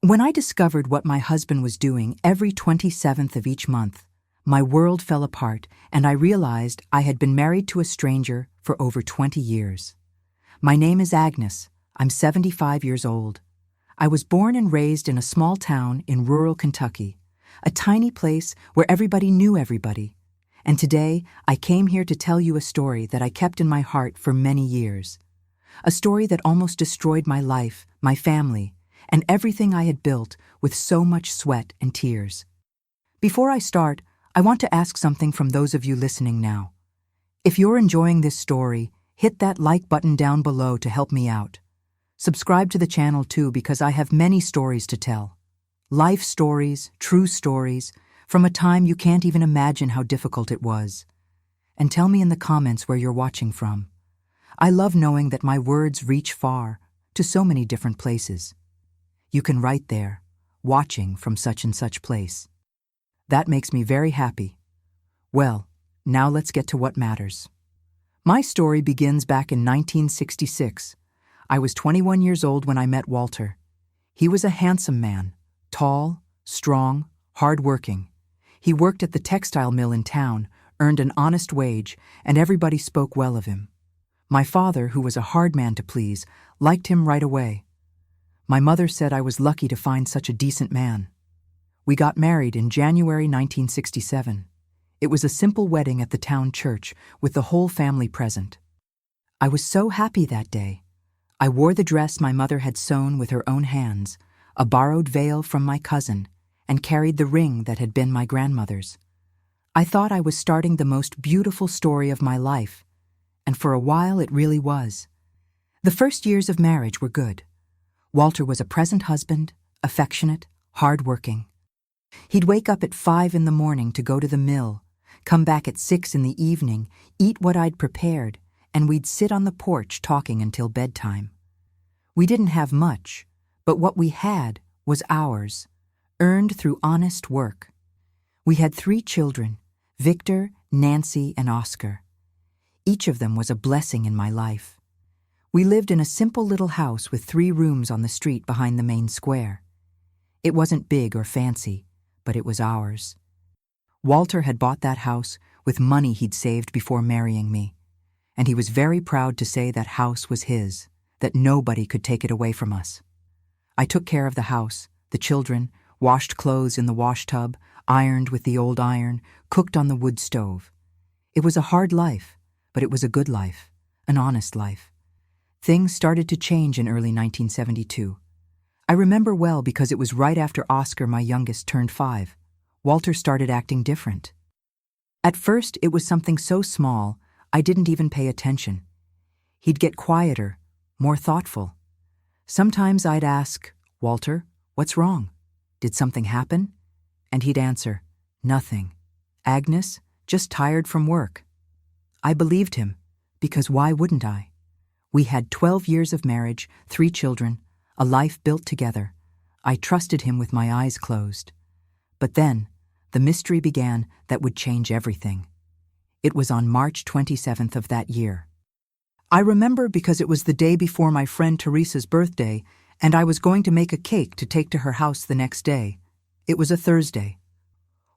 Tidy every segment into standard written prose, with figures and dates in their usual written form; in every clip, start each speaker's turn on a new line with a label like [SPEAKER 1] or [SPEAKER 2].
[SPEAKER 1] When I discovered what my husband was doing every 27th of each month, my world fell apart and I realized I had been married to a stranger for over 20 years. My name is Agnes. I'm 75 years old. I was born and raised in a small town in rural Kentucky, a tiny place where everybody knew everybody. And today, I came here to tell you a story that I kept in my heart for many years. A story that almost destroyed my life, my family, and everything I had built with so much sweat and tears. Before I start, I want to ask something from those of you listening now. If you're enjoying this story, hit that like button down below to help me out. Subscribe to the channel too because I have many stories to tell. Life stories, true stories, from a time you can't even imagine how difficult it was. And tell me in the comments where you're watching from. I love knowing that my words reach far, to so many different places. You can write there, watching from such and such place. That makes me very happy. Well, now let's get to what matters. My story begins back in 1966. I was 21 years old when I met Walter. He was a handsome man, tall, strong, hard-working. He worked at the textile mill in town, earned an honest wage, and everybody spoke well of him. My father, who was a hard man to please, liked him right away. My mother said I was lucky to find such a decent man. We got married in January 1967. It was a simple wedding at the town church with the whole family present. I was so happy that day. I wore the dress my mother had sewn with her own hands, a borrowed veil from my cousin, and carried the ring that had been my grandmother's. I thought I was starting the most beautiful story of my life, and for a while it really was. The first years of marriage were good. Walter was a present husband, affectionate, hard-working. He'd wake up at 5 in the morning to go to the mill, come back at 6 in the evening, eat what I'd prepared, and we'd sit on the porch talking until bedtime. We didn't have much, but what we had was ours, earned through honest work. We had 3 children, Victor, Nancy, and Oscar. Each of them was a blessing in my life. We lived in a simple little house with 3 rooms on the street behind the main square. It wasn't big or fancy, but it was ours. Walter had bought that house with money he'd saved before marrying me, and he was very proud to say that house was his, that nobody could take it away from us. I took care of the house, the children, washed clothes in the wash tub, ironed with the old iron, cooked on the wood stove. It was a hard life, but it was a good life, an honest life. Things started to change in early 1972. I remember well because it was right after Oscar, my youngest, turned 5. Walter started acting different. At first, it was something so small, I didn't even pay attention. He'd get quieter, more thoughtful. Sometimes I'd ask, "Walter, what's wrong? Did something happen?" And he'd answer, "Nothing. Agnes, just tired from work." I believed him, because why wouldn't I? We had 12 years of marriage, 3 children, a life built together. I trusted him with my eyes closed. But then, the mystery began that would change everything. It was on March 27th of that year. I remember because it was the day before my friend Teresa's birthday, and I was going to make a cake to take to her house the next day. It was a Thursday.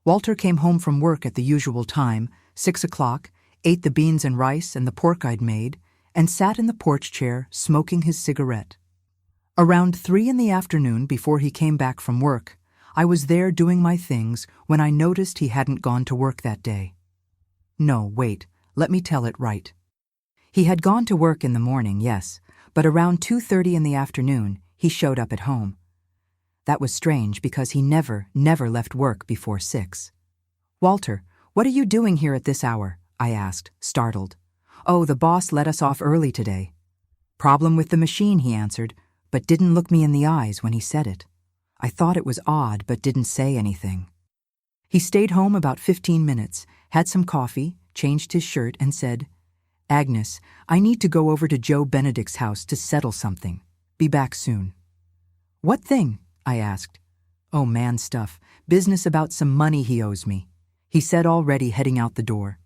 [SPEAKER 1] Walter came home from work at the usual time, 6 o'clock, ate the beans and rice and the pork I'd made, and sat in the porch chair smoking his cigarette. Around 3 in the afternoon, before he came back from work, I was there doing my things when I noticed he hadn't gone to work that day. No, wait, let me tell it right. He had gone to work in the morning, yes, but around 2:30 in the afternoon, he showed up at home. That was strange because he never left work before 6. "Walter, what are you doing here at this hour?" I asked, startled. "Oh, the boss let us off early today." "Problem with the machine," he answered, but didn't look me in the eyes when he said it. I thought it was odd, but didn't say anything. He stayed home about 15 minutes, had some coffee, changed his shirt, and said, "Agnes, I need to go over to Joe Benedict's house to settle something. Be back soon." "What thing?" I asked. "Oh, man stuff. Business about some money he owes me," he said, already heading out the door.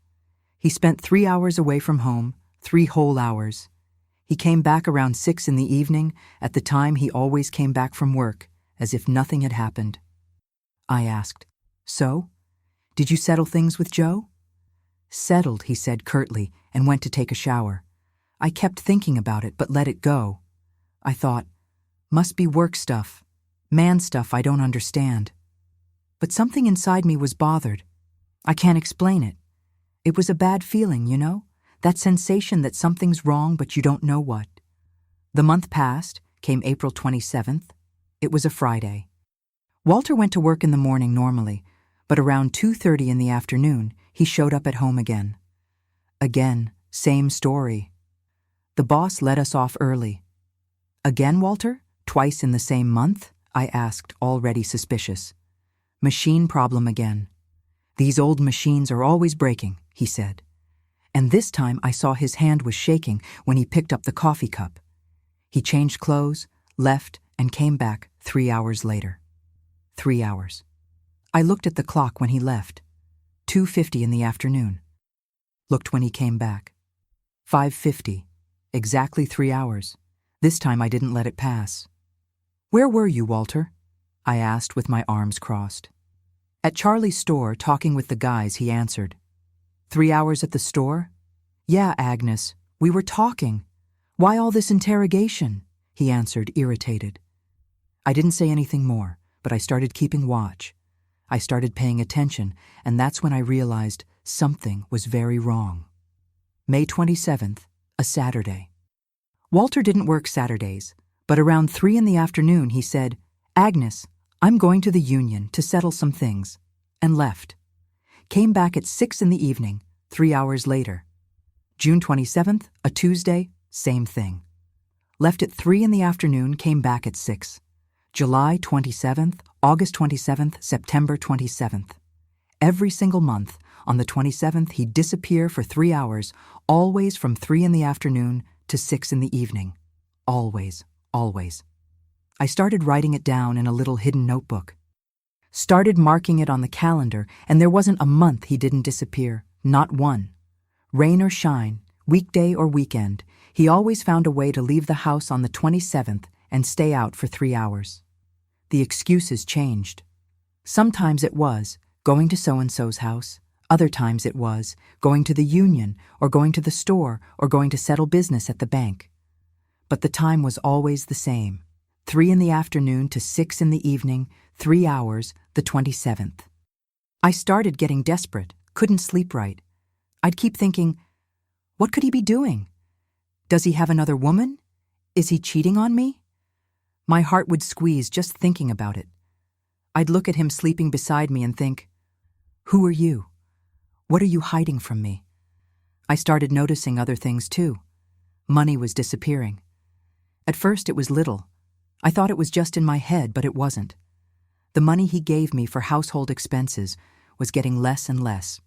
[SPEAKER 1] He spent 3 hours away from home, 3 whole hours. He came back around 6 in the evening, at the time he always came back from work, as if nothing had happened. I asked, "So? Did you settle things with Joe?" "Settled," he said curtly, and went to take a shower. I kept thinking about it, but let it go. I thought, must be work stuff, man stuff I don't understand. But something inside me was bothered. I can't explain it. It was a bad feeling, you know? That sensation that something's wrong but you don't know what. The month passed, came April 27th. It was a Friday. Walter went to work in the morning normally, but around 2:30 in the afternoon, he showed up at home again. Again, same story. The boss let us off early. "Again, Walter? Twice in the same month?" I asked, already suspicious. "Machine problem again. These old machines are always breaking," he said. And this time I saw his hand was shaking when he picked up the coffee cup. He changed clothes, left, and came back 3 hours later. 3 hours. I looked at the clock when he left. 2:50 in the afternoon. Looked when he came back. 5:50. Exactly 3 hours. This time I didn't let it pass. "Where were you, Walter?" I asked with my arms crossed. "At Charlie's store, talking with the guys," he answered. 3 hours at the store? "Yeah, Agnes, we were talking. Why all this interrogation?" he answered, irritated. I didn't say anything more, but I started keeping watch. I started paying attention, and that's when I realized something was very wrong. May 27th, a Saturday. Walter didn't work Saturdays, but around 3 in the afternoon he said, "Agnes, I'm going to the union to settle some things," and left. Came back at 6 in the evening, 3 hours later. June 27th, a Tuesday, same thing. Left at 3 in the afternoon, came back at 6. July 27th, August 27th, September 27th. Every single month, on the 27th, he'd disappear for 3 hours, always from 3 in the afternoon to 6 in the evening. Always, always. I started writing it down in a little hidden notebook. Started marking it on the calendar, and there wasn't a month he didn't disappear, not one. Rain or shine, weekday or weekend, he always found a way to leave the house on the 27th and stay out for 3 hours. The excuses changed. Sometimes it was going to so-and-so's house. Other times it was going to the union or going to the store or going to settle business at the bank. But the time was always the same. 3 in the afternoon to 6 in the evening, 3 hours, the 27th. I started getting desperate, couldn't sleep right. I'd keep thinking, what could he be doing? Does he have another woman? Is he cheating on me? My heart would squeeze just thinking about it. I'd look at him sleeping beside me and think, who are you? What are you hiding from me? I started noticing other things too. Money was disappearing. At first it was little. I thought it was just in my head, but it wasn't. The money he gave me for household expenses was getting less and less.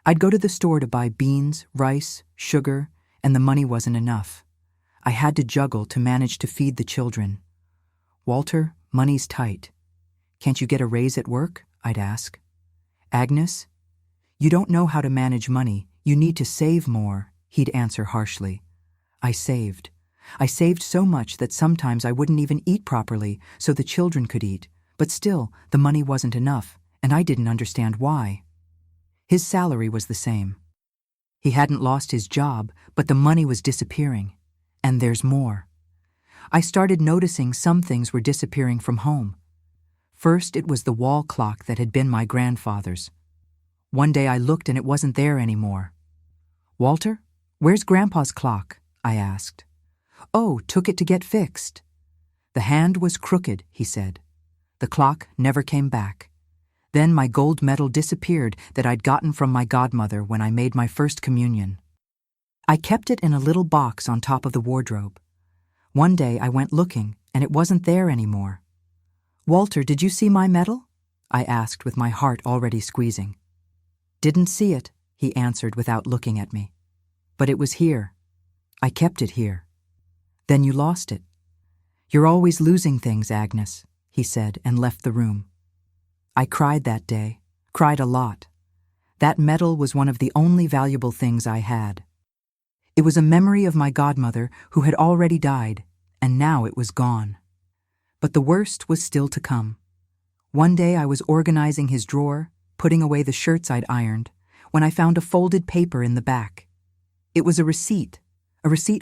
[SPEAKER 1] I'd go to the store to buy beans, rice, sugar, and the money wasn't enough. I had to juggle to manage to feed the children. "Walter, money's tight. Can't you get a raise at work?" I'd ask. "Agnes, you don't know how to manage money. You need to save more," he'd answer harshly. I saved. I saved so much that sometimes I wouldn't even eat properly so the children could eat, but still the money wasn't enough, and I didn't understand why. His salary was the same. He hadn't lost his job, but the money was disappearing. And there's more. I started noticing some things were disappearing from home. First, it was the wall clock that had been my grandfather's. One day I looked and it wasn't there anymore. "Walter, where's Grandpa's clock?" I asked. "Oh, took it to get fixed." The hand was crooked, he said. The clock never came back. Then my gold medal disappeared that I'd gotten from my godmother when I made my first communion. I kept it in a little box on top of the wardrobe. One day I went looking, and it wasn't there anymore. "Walter, did you see my medal?" I asked with my heart already squeezing. "Didn't see it," he answered without looking at me. "But it was here. I kept it here." "Then you lost it." "You're always losing things, Agnes," he said and left the room. I cried that day, cried a lot. That medal was one of the only valuable things I had. It was a memory of my godmother who had already died, and now it was gone. But the worst was still to come. One day I was organizing his drawer, putting away the shirts I'd ironed, when I found a folded paper in the back. It was a receipt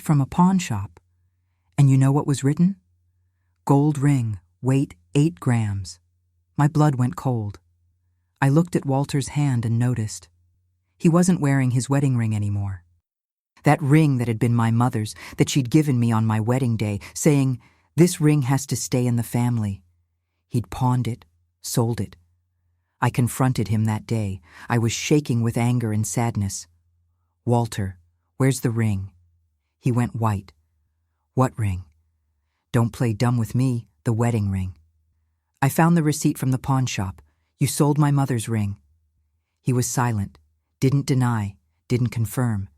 [SPEAKER 1] from a pawn shop. And you know what was written? Gold ring, weight 8 grams. My blood went cold. I looked at Walter's hand and noticed. He wasn't wearing his wedding ring anymore. That ring that had been my mother's, that she'd given me on my wedding day, saying, "This ring has to stay in the family." He'd pawned it, sold it. I confronted him that day. I was shaking with anger and sadness. "Walter, where's the ring?" He went white. "What ring?" "Don't play dumb with me, the wedding ring." "I found the receipt from the pawn shop. You sold my mother's ring." He was silent, didn't deny, didn't confirm,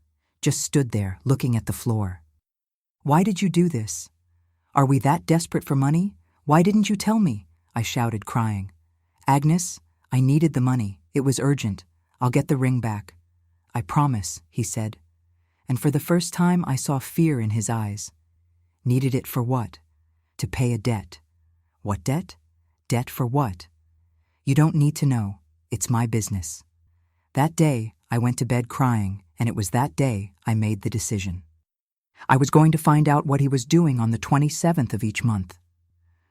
[SPEAKER 1] just stood there looking at the floor. "Why did you do this? Are we that desperate for money? Why didn't you tell me?" I shouted, crying. "Agnes, I needed the money. It was urgent. I'll get the ring back." "I promise," he said. And for the first time I saw fear in his eyes. Needed it for what? To pay a debt. What debt? Debt for what? You don't need to know. It's my business. That day, I went to bed crying, and it was that day I made the decision. I was going to find out what he was doing on the 27th of each month.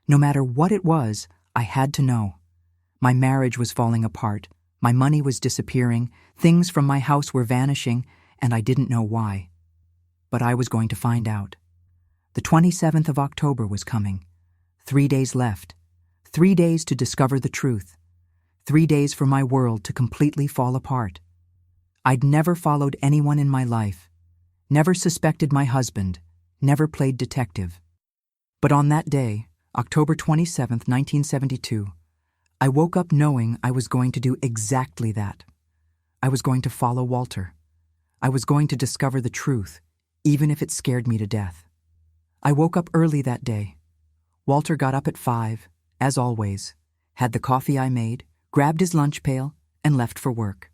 [SPEAKER 1] No matter what it was, I had to know. My marriage was falling apart, my money was disappearing, things from my house were vanishing, and I didn't know why. But I was going to find out. The 27th of October was coming. 3 days left. 3 days to discover the truth. 3 days for my world to completely fall apart. I'd never followed anyone in my life, never suspected my husband, never played detective. But on that day, October 27th, 1972, I woke up knowing I was going to do exactly that. I was going to follow Walter. I was going to discover the truth, even if it scared me to death. I woke up early that day. Walter got up at 5, as always, had the coffee I made, grabbed his lunch pail, and left for work.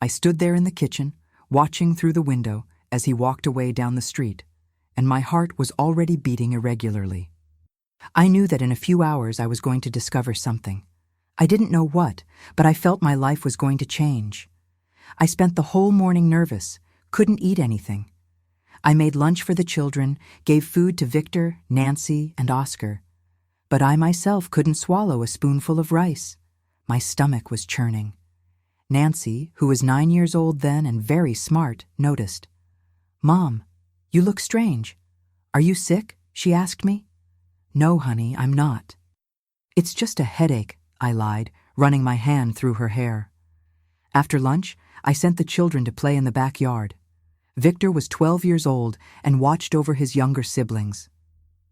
[SPEAKER 1] I stood there in the kitchen, watching through the window as he walked away down the street, and my heart was already beating irregularly. I knew that in a few hours I was going to discover something. I didn't know what, but I felt my life was going to change. I spent the whole morning nervous, couldn't eat anything. I made lunch for the children, gave food to Victor, Nancy, and Oscar. But I myself couldn't swallow a spoonful of rice. My stomach was churning. Nancy, who was 9 years old then and very smart, noticed. "Mom, you look strange. Are you sick?" she asked me. "No, honey, I'm not." "It's just a headache," I lied, running my hand through her hair. After lunch, I sent the children to play in the backyard. Victor was 12 years old and watched over his younger siblings.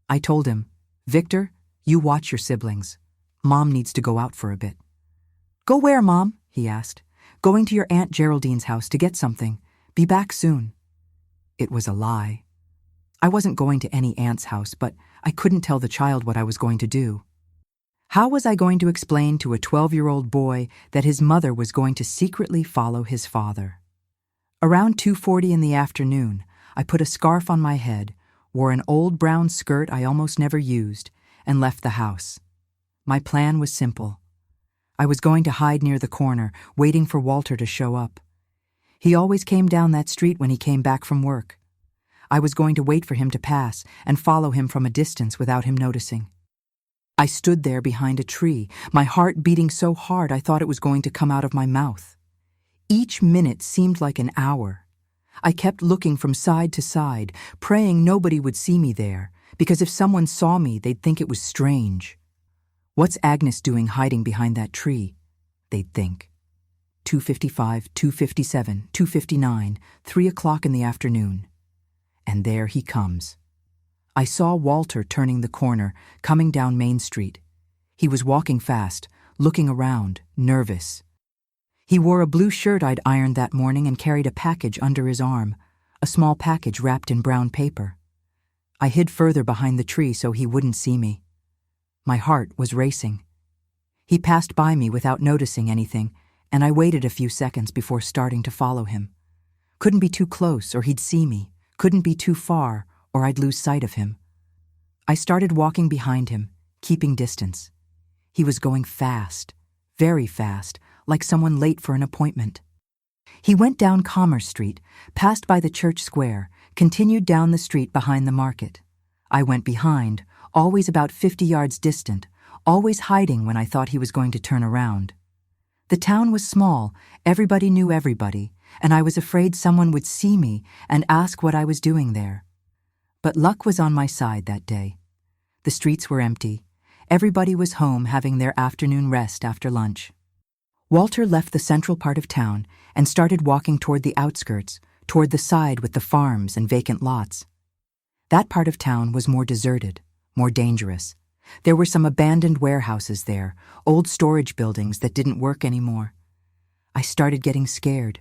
[SPEAKER 1] I told him, "Victor, you watch your siblings. Mom needs to go out for a bit." "Go where, Mom?" he asked. "Going to your Aunt Geraldine's house to get something. Be back soon." It was a lie. I wasn't going to any aunt's house, but I couldn't tell the child what I was going to do. How was I going to explain to a 12-year-old boy that his mother was going to secretly follow his father? Around 2:40 in the afternoon, I put a scarf on my head, wore an old brown skirt I almost never used, and left the house. My plan was simple. I was going to hide near the corner, waiting for Walter to show up. He always came down that street when he came back from work. I was going to wait for him to pass and follow him from a distance without him noticing. I stood there behind a tree, my heart beating so hard I thought it was going to come out of my mouth. Each minute seemed like an hour. I kept looking from side to side, praying nobody would see me there, because if someone saw me, they'd think it was strange. "What's Agnes doing hiding behind that tree?" they'd think. 2:55, 2:57, 2:59, 3 o'clock in the afternoon. And there he comes. I saw Walter turning the corner, coming down Main Street. He was walking fast, looking around, nervous. He wore a blue shirt I'd ironed that morning and carried a package under his arm, a small package wrapped in brown paper. I hid further behind the tree so he wouldn't see me. My heart was racing. He passed by me without noticing anything, and I waited a few seconds before starting to follow him. Couldn't be too close or he'd see me, couldn't be too far or I'd lose sight of him. I started walking behind him, keeping distance. He was going fast, very fast, like someone late for an appointment. He went down Commerce Street, passed by the church square, continued down the street behind the market. I went behind, always about 50 yards distant, always hiding when I thought he was going to turn around. The town was small, everybody knew everybody, and I was afraid someone would see me and ask what I was doing there. But luck was on my side that day. The streets were empty. Everybody was home having their afternoon rest after lunch. Walter left the central part of town and started walking toward the outskirts, toward the side with the farms and vacant lots. That part of town was more deserted, more dangerous. There were some abandoned warehouses there, old storage buildings that didn't work anymore. I started getting scared.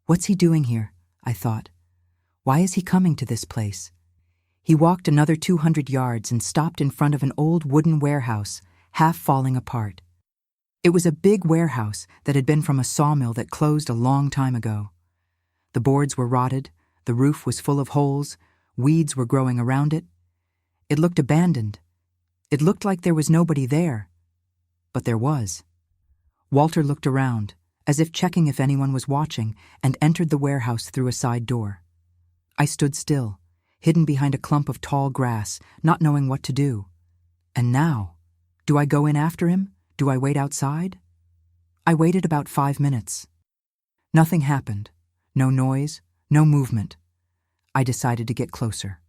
[SPEAKER 1] What's he doing here? I thought. Why is he coming to this place? He walked another 200 yards and stopped in front of an old wooden warehouse, half falling apart. It was a big warehouse that had been from a sawmill that closed a long time ago. The boards were rotted, the roof was full of holes, weeds were growing around it. It looked abandoned. It looked like there was nobody there. But there was. Walter looked around, as if checking if anyone was watching, and entered the warehouse through a side door. I stood still, hidden behind a clump of tall grass, not knowing what to do. And now, do I go in after him? Do I wait outside? I waited about 5 minutes. Nothing happened. No noise, no movement. I decided to get closer.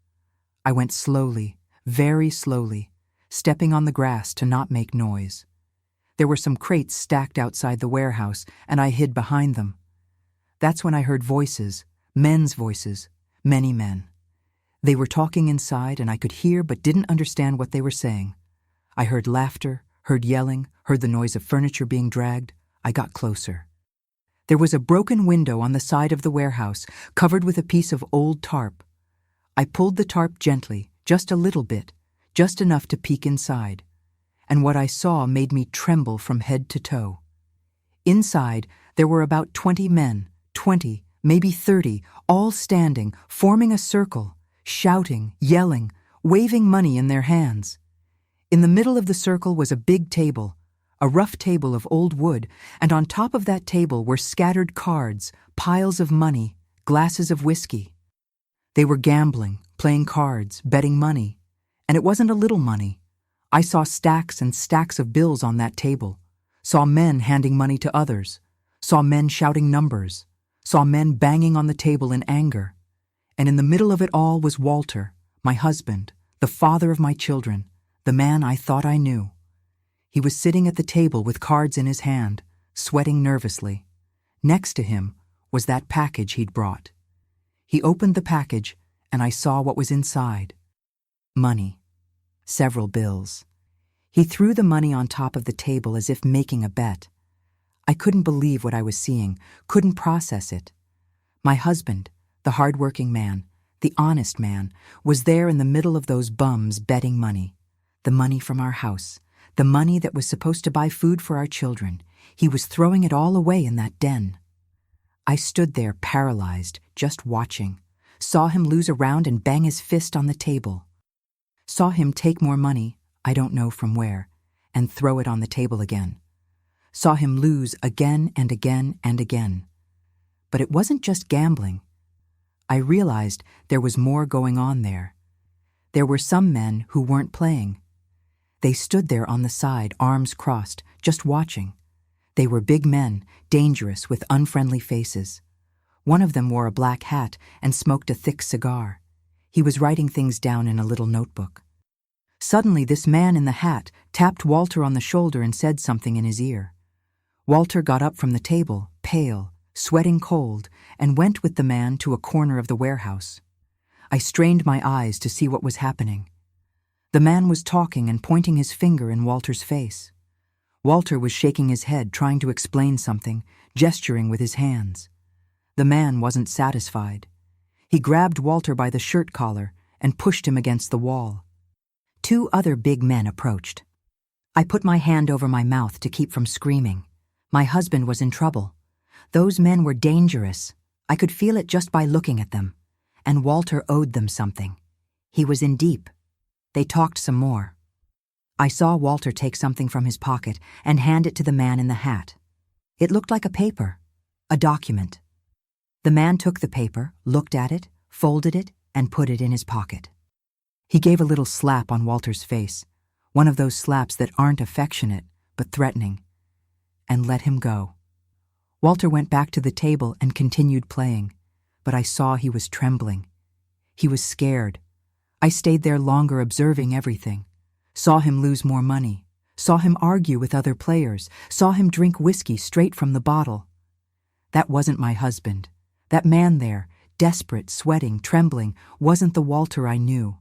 [SPEAKER 1] I went slowly, very slowly, stepping on the grass to not make noise. There were some crates stacked outside the warehouse, and I hid behind them. That's when I heard voices, men's voices, many men. They were talking inside, and I could hear but didn't understand what they were saying. I heard laughter, heard yelling, heard the noise of furniture being dragged. I got closer. There was a broken window on the side of the warehouse, covered with a piece of old tarp. I pulled the tarp gently, just a little bit, just enough to peek inside. And what I saw made me tremble from head to toe. Inside, there were about 20 men, 20, maybe 30, all standing, forming a circle, shouting, yelling, waving money in their hands. In the middle of the circle was a big table, a rough table of old wood, and on top of that table were scattered cards, piles of money, glasses of whiskey. They were gambling, playing cards, betting money. And it wasn't a little money. I saw stacks and stacks of bills on that table, saw men handing money to others, saw men shouting numbers, saw men banging on the table in anger. And in the middle of it all was Walter, my husband, the father of my children, the man I thought I knew. He was sitting at the table with cards in his hand, sweating nervously. Next to him was that package he'd brought. He opened the package, and I saw what was inside. Money. Several bills. He threw the money on top of the table as if making a bet. I couldn't believe what I was seeing, couldn't process it. My husband, the hard-working man, the honest man, was there in the middle of those bums betting money. The money from our house, the money that was supposed to buy food for our children. He was throwing it all away in that den. I stood there paralyzed, just watching. Saw him lose a round and bang his fist on the table. Saw him take more money, I don't know from where, and throw it on the table again. Saw him lose again and again and again. But it wasn't just gambling. I realized there was more going on there. There were some men who weren't playing. They stood there on the side, arms crossed, just watching. They were big men, dangerous, with unfriendly faces. One of them wore a black hat and smoked a thick cigar. He was writing things down in a little notebook. Suddenly, this man in the hat tapped Walter on the shoulder and said something in his ear. Walter got up from the table, pale, sweating cold, and went with the man to a corner of the warehouse. I strained my eyes to see what was happening. The man was talking and pointing his finger in Walter's face. Walter was shaking his head, trying to explain something, gesturing with his hands. The man wasn't satisfied. He grabbed Walter by the shirt collar and pushed him against the wall. 2 other big men approached. I put my hand over my mouth to keep from screaming. My husband was in trouble. Those men were dangerous. I could feel it just by looking at them. And Walter owed them something. He was in deep. They talked some more. I saw Walter take something from his pocket and hand it to the man in the hat. It looked like a paper, a document. The man took the paper, looked at it, folded it, and put it in his pocket. He gave a little slap on Walter's face, one of those slaps that aren't affectionate but threatening, and let him go. Walter went back to the table and continued playing, but I saw he was trembling. He was scared. I stayed there longer observing everything, saw him lose more money, saw him argue with other players, saw him drink whiskey straight from the bottle. That wasn't my husband. That man there, desperate, sweating, trembling, wasn't the Walter I knew.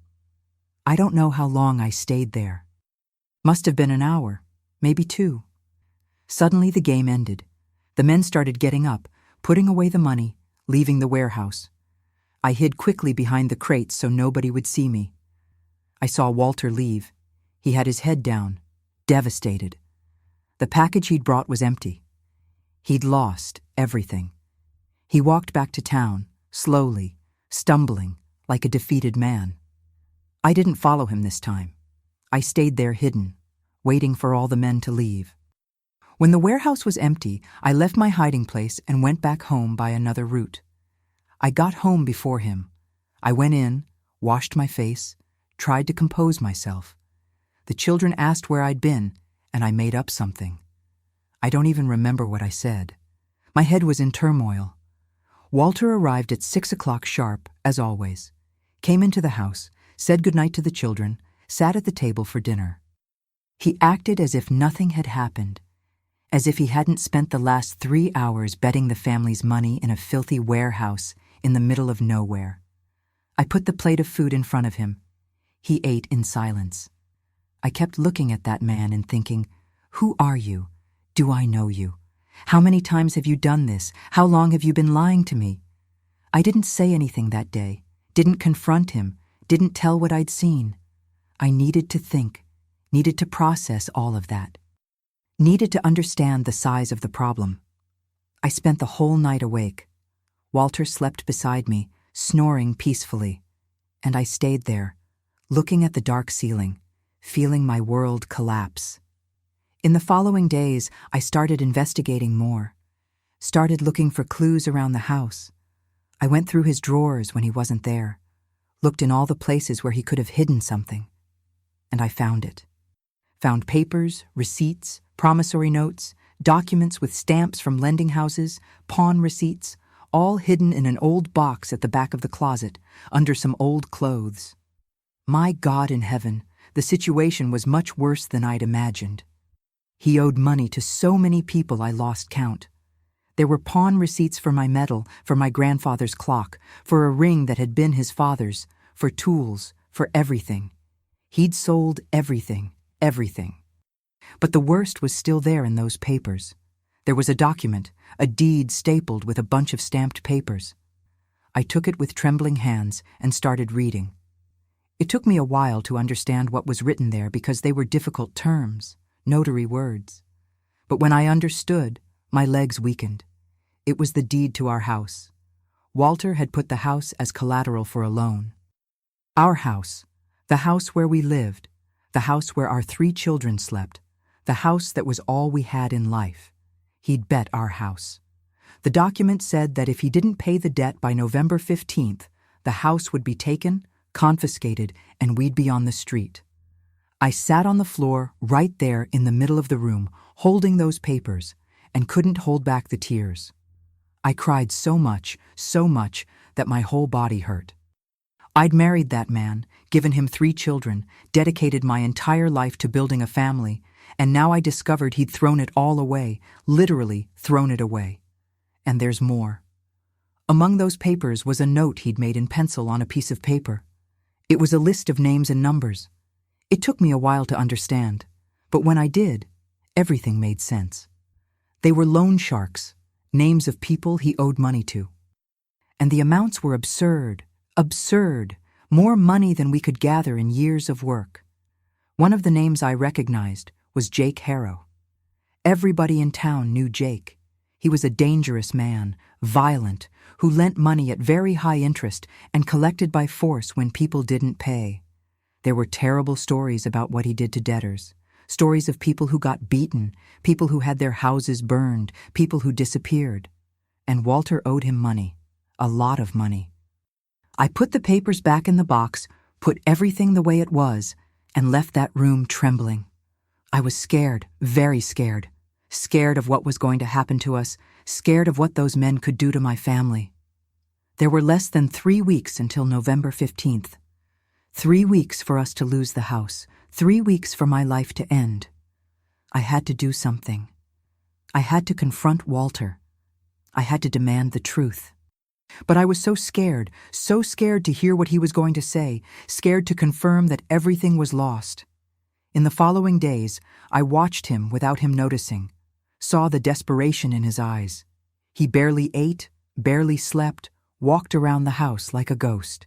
[SPEAKER 1] I don't know how long I stayed there. Must have been an hour, maybe 2. Suddenly the game ended. The men started getting up, putting away the money, leaving the warehouse. I hid quickly behind the crates so nobody would see me. I saw Walter leave. He had his head down, devastated. The package he'd brought was empty. He'd lost everything. He walked back to town, slowly, stumbling, like a defeated man. I didn't follow him this time. I stayed there hidden, waiting for all the men to leave. When the warehouse was empty, I left my hiding place and went back home by another route. I got home before him. I went in, washed my face, tried to compose myself. The children asked where I'd been, and I made up something. I don't even remember what I said. My head was in turmoil. Walter arrived at 6 o'clock sharp, as always, came into the house, said goodnight to the children, sat at the table for dinner. He acted as if nothing had happened, as if he hadn't spent the last 3 hours betting the family's money in a filthy warehouse in the middle of nowhere. I put the plate of food in front of him. He ate in silence. I kept looking at that man and thinking, who are you? Do I know you? How many times have you done this? How long have you been lying to me? I didn't say anything that day, didn't confront him, didn't tell what I'd seen. I needed to think, needed to process all of that, needed to understand the size of the problem. I spent the whole night awake. Walter slept beside me, snoring peacefully, and I stayed there, looking at the dark ceiling, feeling my world collapse. In the following days, I started investigating more, started looking for clues around the house. I went through his drawers when he wasn't there, looked in all the places where he could have hidden something, and I found it. Found papers, receipts, promissory notes, documents with stamps from lending houses, pawn receipts, all hidden in an old box at the back of the closet, under some old clothes. My God in heaven, the situation was much worse than I'd imagined. He owed money to so many people I lost count. There were pawn receipts for my medal, for my grandfather's clock, for a ring that had been his father's, for tools, for everything. He'd sold everything, everything. But the worst was still there in those papers. There was a document, a deed stapled with a bunch of stamped papers. I took it with trembling hands and started reading. It took me a while to understand what was written there because they were difficult terms, notary words. But when I understood, my legs weakened. It was the deed to our house. Walter had put the house as collateral for a loan. Our house, the house where we lived, the house where our 3 children slept, the house that was all we had in life. He'd bet our house. The document said that if he didn't pay the debt by November 15th, the house would be taken, confiscated, and we'd be on the street. I sat on the floor right there in the middle of the room, holding those papers, and couldn't hold back the tears. I cried so much that my whole body hurt. I'd married that man, given him 3 children, dedicated my entire life to building a family, and now I discovered he'd thrown it all away, literally thrown it away. And there's more. Among those papers was a note he'd made in pencil on a piece of paper. It was a list of names and numbers. It took me a while to understand, but when I did, everything made sense. They were loan sharks, names of people he owed money to. And the amounts were absurd, more money than we could gather in years of work. One of the names I recognized was Jake Harrow. Everybody in town knew Jake. He was a dangerous man, violent, who lent money at very high interest and collected by force when people didn't pay. There were terrible stories about what he did to debtors, stories of people who got beaten, people who had their houses burned, people who disappeared. And Walter owed him money, a lot of money. I put the papers back in the box, put everything the way it was, and left that room trembling. I was scared, very scared. Scared of what was going to happen to us, scared of what those men could do to my family. There were less than 3 weeks until November 15th. 3 weeks for us to lose the house, 3 weeks for my life to end. I had to do something. I had to confront Walter. I had to demand the truth. But I was so scared to hear what he was going to say, scared to confirm that everything was lost. In the following days, I watched him without him noticing, saw the desperation in his eyes. He barely ate, barely slept, walked around the house like a ghost.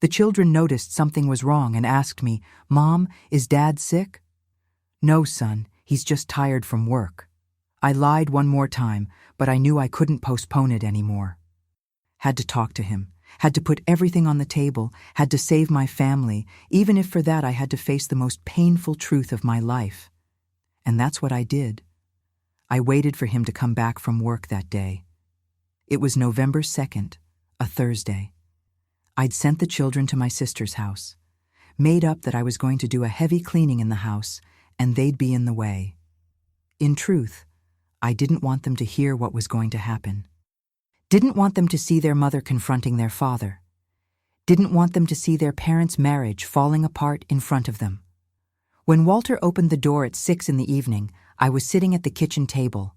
[SPEAKER 1] The children noticed something was wrong and asked me, "Mom, is Dad sick?" "No, son, he's just tired from work." I lied one more time, but I knew I couldn't postpone it anymore. Had to talk to him, had to put everything on the table, had to save my family, even if for that I had to face the most painful truth of my life. And that's what I did. I waited for him to come back from work that day. It was November 2nd, a Thursday. I'd sent the children to my sister's house, made up that I was going to do a heavy cleaning in the house, and they'd be in the way. In truth, I didn't want them to hear what was going to happen. Didn't want them to see their mother confronting their father. Didn't want them to see their parents' marriage falling apart in front of them. When Walter opened the door at 6 in the evening, I was sitting at the kitchen table.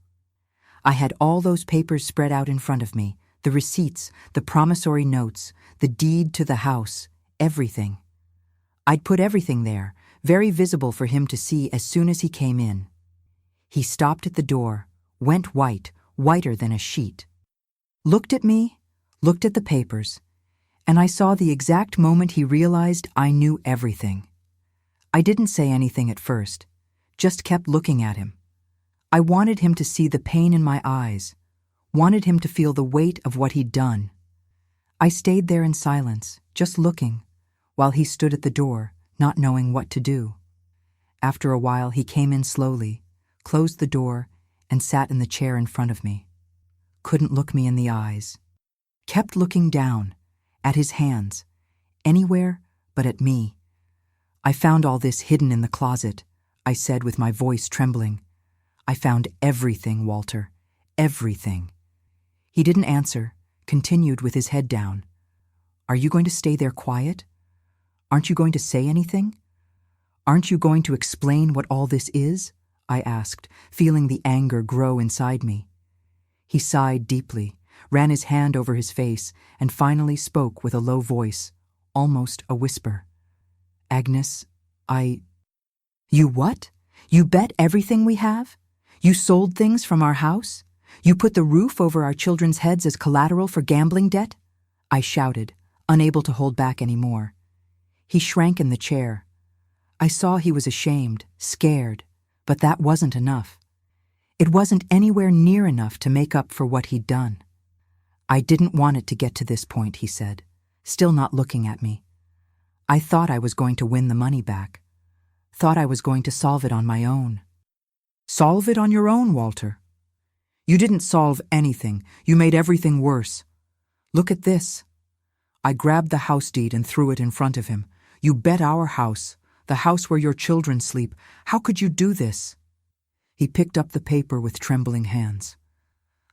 [SPEAKER 1] I had all those papers spread out in front of me, the receipts, the promissory notes, the deed to the house, everything. I'd put everything there, very visible for him to see as soon as he came in. He stopped at the door, went white, whiter than a sheet. Looked at me, looked at the papers, and I saw the exact moment he realized I knew everything. I didn't say anything at first, just kept looking at him. I wanted him to see the pain in my eyes, wanted him to feel the weight of what he'd done. I stayed there in silence, just looking, while he stood at the door, not knowing what to do. After a while, he came in slowly, closed the door, and sat in the chair in front of me. Couldn't look me in the eyes. Kept looking down, at his hands, anywhere but at me. "I found all this hidden in the closet," I said with my voice trembling. "I found everything, Walter, everything." He didn't answer, continued with his head down. "Are you going to stay there quiet? Aren't you going to say anything? Aren't you going to explain what all this is?" I asked, feeling the anger grow inside me. He sighed deeply, ran his hand over his face, and finally spoke with a low voice, almost a whisper. "Agnes, You what? You bet everything we have? You sold things from our house? You put the roof over our children's heads as collateral for gambling debt?" I shouted, unable to hold back any more. He shrank in the chair. I saw he was ashamed, scared, but that wasn't enough. It wasn't anywhere near enough to make up for what he'd done. "I didn't want it to get to this point," he said, still not looking at me. "I thought I was going to win the money back. Thought I was going to solve it on my own." "Solve it on your own, Walter? You didn't solve anything. You made everything worse. Look at this." I grabbed the house deed and threw it in front of him. "You bet our house, the house where your children sleep. How could you do this?" He picked up the paper with trembling hands.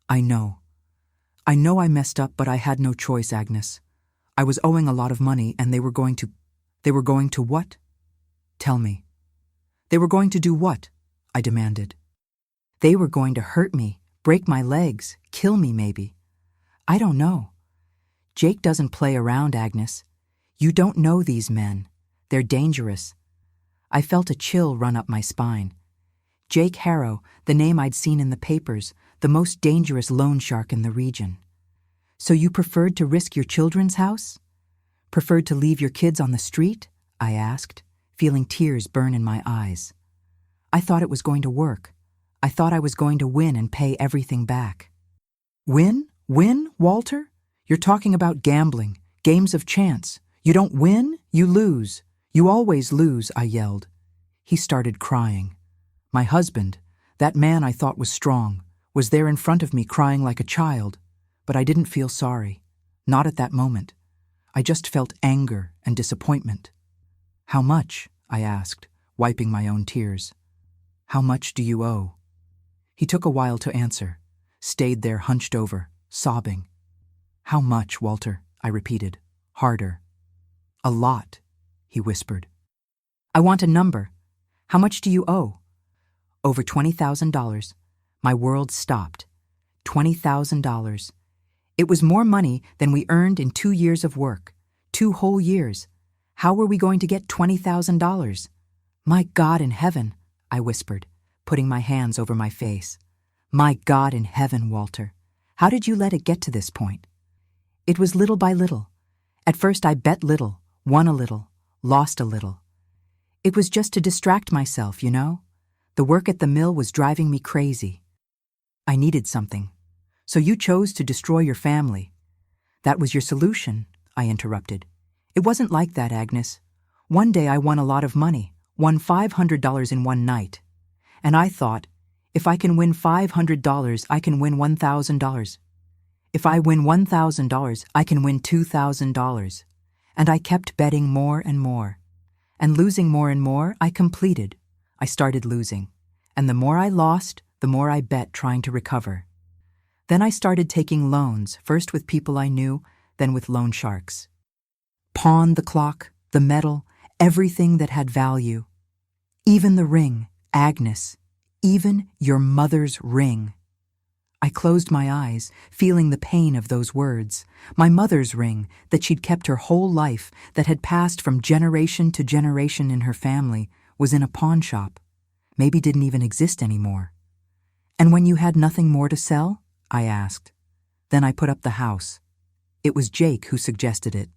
[SPEAKER 1] I know I messed up, but I had no choice, Agnes. I was owing a lot of money, and they were going to what? Tell me." "They were going to do what?" I demanded. "They were going to hurt me, break my legs, kill me maybe. I don't know. Jake doesn't play around, Agnes. You don't know these men. They're dangerous." I felt a chill run up my spine. Jake Harrow, the name I'd seen in the papers, the most dangerous loan shark in the region. "So you preferred to risk your children's house? Preferred to leave your kids on the street?" I asked, feeling tears burn in my eyes. I thought it was going to work. I thought I was going to win and pay everything back. "Win? Win, Walter? You're talking about gambling, games of chance. You don't win, you lose. You always lose, I yelled. He started crying. My husband, that man I thought was strong, was there in front of me crying like a child, but I didn't feel sorry. Not at that moment. I just felt anger and disappointment. How much? I asked, wiping my own tears. How much do you owe? He took a while to answer, stayed there hunched over, sobbing. How much, Walter? I repeated, harder. A lot, he whispered. I want a number. How much do you owe? Over $20,000. My world stopped. $20,000. It was more money than we earned in 2 years of work. 2 whole years. How were we going to get $20,000? My God in heaven, I whispered, putting my hands over my face. My God in heaven, Walter. How did you let it get to this point? It was little by little. At first I bet little, won a little, lost a little. It was just to distract myself, you know? The work at the mill was driving me crazy. I needed something. So you chose to destroy your family. That was your solution, I interrupted. It wasn't like that, Agnes. One day I won a lot of money, won $500 in one night. And I thought, if I can win $500, I can win $1,000. If I win $1,000, I can win $2,000. And I kept betting more and more. And losing more and more, I completed. I started losing. And the more I lost, the more I bet trying to recover. Then I started taking loans, first with people I knew, then with loan sharks. Pawned the clock, the metal, everything that had value. Even the ring, Agnes, even your mother's ring. I closed my eyes, feeling the pain of those words. My mother's ring, that she'd kept her whole life, that had passed from generation to generation in her family, was in a pawn shop. Maybe didn't even exist anymore. And when you had nothing more to sell? I asked. Then I put up the house. It was Jake who suggested it.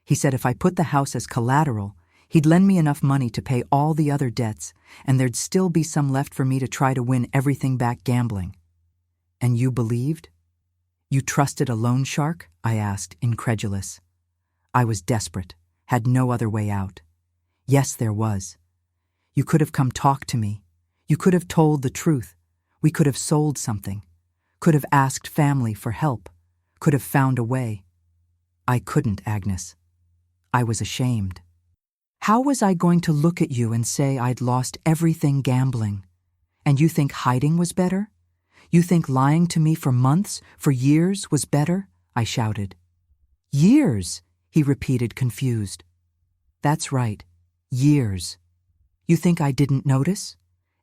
[SPEAKER 1] He said if I put the house as collateral, he'd lend me enough money to pay all the other debts, and there'd still be some left for me to try to win everything back gambling. And you believed? You trusted a loan shark? I asked, incredulous. I was desperate, had no other way out. Yes, there was. You could have come talk to me. You could have told the truth. We could have sold something. Could have asked family for help. Could have found a way. I couldn't, Agnes. I was ashamed. How was I going to look at you and say I'd lost everything gambling? And you think hiding was better? You think lying to me for months, for years, was better? I shouted. Years, he repeated, confused. That's right, years. You think I didn't notice?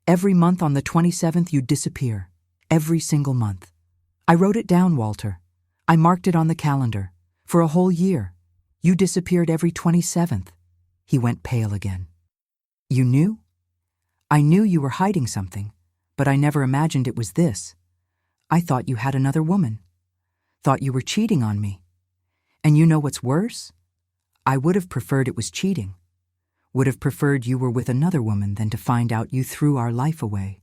[SPEAKER 1] Every month on the 27th you'd disappear. Every single month. I wrote it down, Walter. I marked it on the calendar. For a whole year. You disappeared every 27th. He went pale again. You knew? I knew you were hiding something, but I never imagined it was this. I thought you had another woman. Thought you were cheating on me. And you know what's worse? I would have preferred it was cheating. Would have preferred you were with another woman than to find out you threw our life away.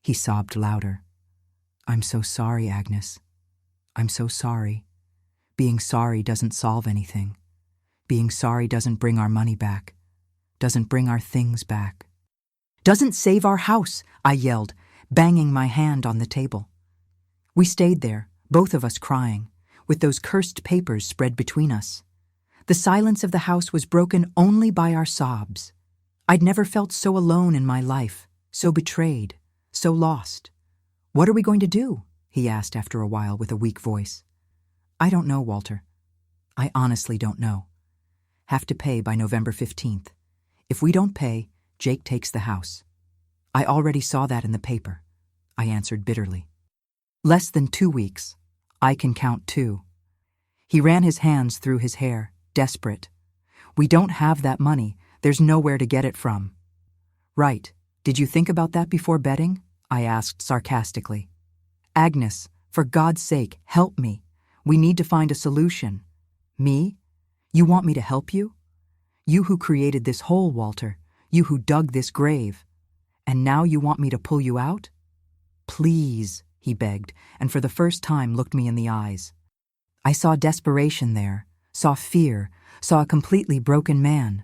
[SPEAKER 1] He sobbed louder. I'm so sorry, Agnes. I'm so sorry. Being sorry doesn't solve anything. Being sorry doesn't bring our money back. Doesn't bring our things back. Doesn't save our house, I yelled, banging my hand on the table. We stayed there, both of us crying, with those cursed papers spread between us. The silence of the house was broken only by our sobs. I'd never felt so alone in my life, so betrayed, so lost. What are we going to do? He asked after a while with a weak voice. I don't know, Walter. I honestly don't know. Have to pay by November 15th. If we don't pay, Jake takes the house. I already saw that in the paper, I answered bitterly. Less than 2 weeks. I can count 2. He ran his hands through his hair, desperate. We don't have that money. There's nowhere to get it from. Right. Did you think about that before betting? I asked sarcastically. Agnes, for God's sake, help me. We need to find a solution. Me? You want me to help you? You who created this hole, Walter. You who dug this grave. And now you want me to pull you out? Please, he begged, and for the first time looked me in the eyes. I saw desperation there, saw fear, saw a completely broken man.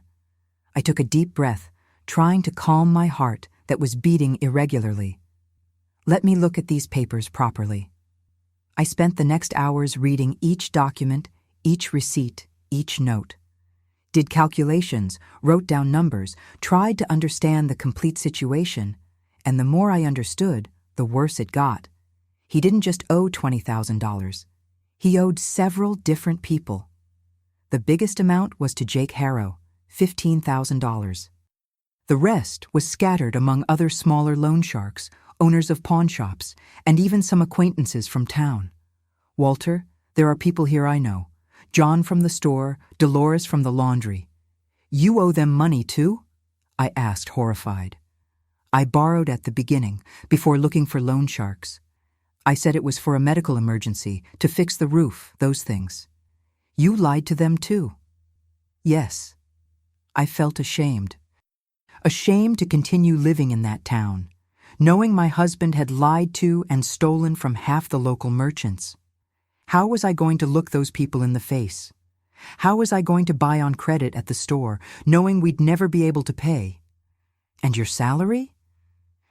[SPEAKER 1] I took a deep breath, trying to calm my heart that was beating irregularly. Let me look at these papers properly. I spent the next hours reading each document, each receipt, each note. Did calculations, wrote down numbers, tried to understand the complete situation, and the more I understood, the worse it got. He didn't just owe $20,000. He owed several different people. The biggest amount was to Jake Harrow, $15,000. The rest was scattered among other smaller loan sharks, owners of pawn shops, and even some acquaintances from town. Walter, there are people here I know. John from the store, Dolores from the laundry. You owe them money too? I asked, horrified. I borrowed at the beginning, before looking for loan sharks. I said it was for a medical emergency, to fix the roof, those things. You lied to them too. Yes. I felt ashamed. Ashamed to continue living in that town, knowing my husband had lied to and stolen from half the local merchants. How was I going to look those people in the face? How was I going to buy on credit at the store, knowing we'd never be able to pay? And your salary?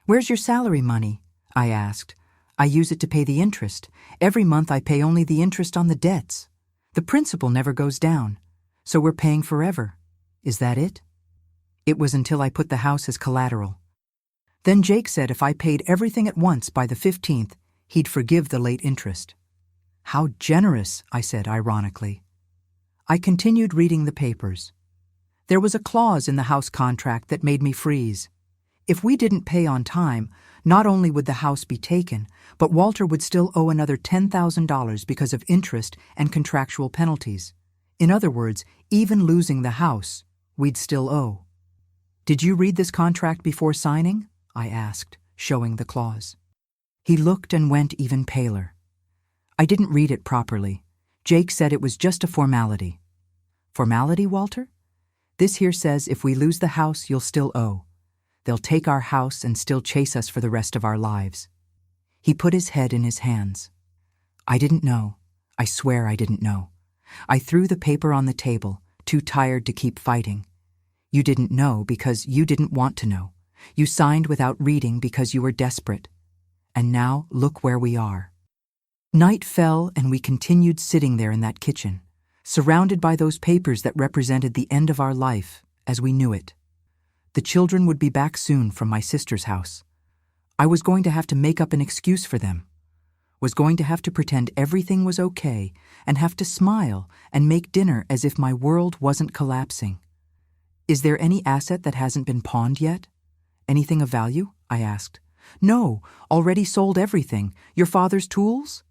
[SPEAKER 1] Where's your salary money? I asked. I use it to pay the interest. Every month I pay only the interest on the debts. The principal never goes down, so we're paying forever. Is that it? It was until I put the house as collateral. Then Jake said if I paid everything at once by the 15th, he'd forgive the late interest. How generous, I said ironically. I continued reading the papers. There was a clause in the house contract that made me freeze. If we didn't pay on time, not only would the house be taken, but Walter would still owe another $10,000 because of interest and contractual penalties. In other words, even losing the house, we'd still owe. Did you read this contract before signing? I asked, showing the clause. He looked and went even paler. I didn't read it properly. Jake said it was just a formality. Formality, Walter? This here says if we lose the house, you'll still owe. They'll take our house and still chase us for the rest of our lives. He put his head in his hands. I didn't know. I swear I didn't know. I threw the paper on the table, too tired to keep fighting. You didn't know because you didn't want to know. You signed without reading because you were desperate. And now look where we are. Night fell and we continued sitting there in that kitchen, surrounded by those papers that represented the end of our life as we knew it. The children would be back soon from my sister's house. I was going to have to make up an excuse for them. Was going to have to pretend everything was okay and have to smile and make dinner as if my world wasn't collapsing. Is there any asset that hasn't been pawned yet? Anything of value? I asked. No, already sold everything. Your father's tools?